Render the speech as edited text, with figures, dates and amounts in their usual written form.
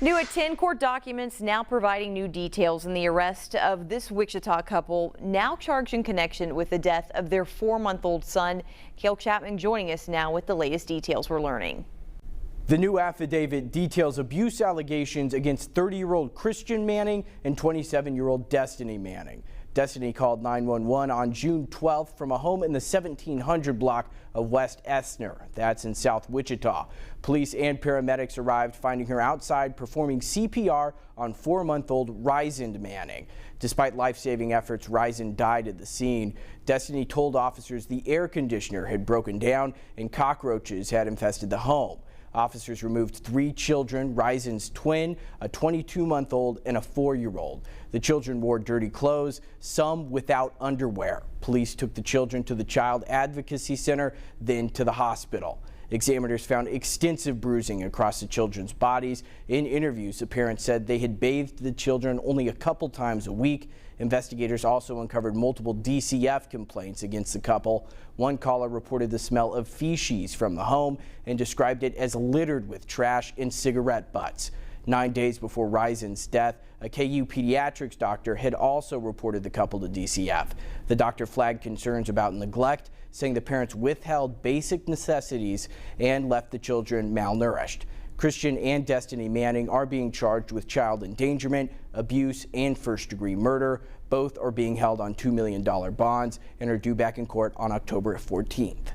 New at 10, court documents now providing new details in the arrest of this Wichita couple, now charged in connection with the death of their 4-month-old son. Kale Chapman joining us now with the latest details we're learning. The new affidavit details abuse allegations against 30-year-old Christian Manning and 27-year-old Destiny Manning. Destiny called 911 on June 12th from a home in the 1700 block of West Essner. That's in South Wichita. Police and paramedics arrived, finding her outside performing CPR on 4-month-old Ryzen Manning. Despite life-saving efforts, Ryzen died at the scene. Destiny told officers the air conditioner had broken down and cockroaches had infested the home. Officers removed 3 children, Ryzen's twin, a 22-month-old, and a 4-year-old. The children wore dirty clothes, some without underwear. Police took the children to the Child Advocacy Center, then to the hospital. Examiners found extensive bruising across the children's bodies. In interviews, the parents said they had bathed the children only a couple times a week. Investigators also uncovered multiple DCF complaints against the couple. One caller reported the smell of feces from the home and described it as littered with trash and cigarette butts. 9 days before Ryzen's death, a KU pediatrics doctor had also reported the couple to DCF. The doctor flagged concerns about neglect, saying the parents withheld basic necessities and left the children malnourished. Christian and Destiny Manning are being charged with child endangerment, abuse, and first-degree murder. Both are being held on $2 million bonds and are due back in court on October 14th.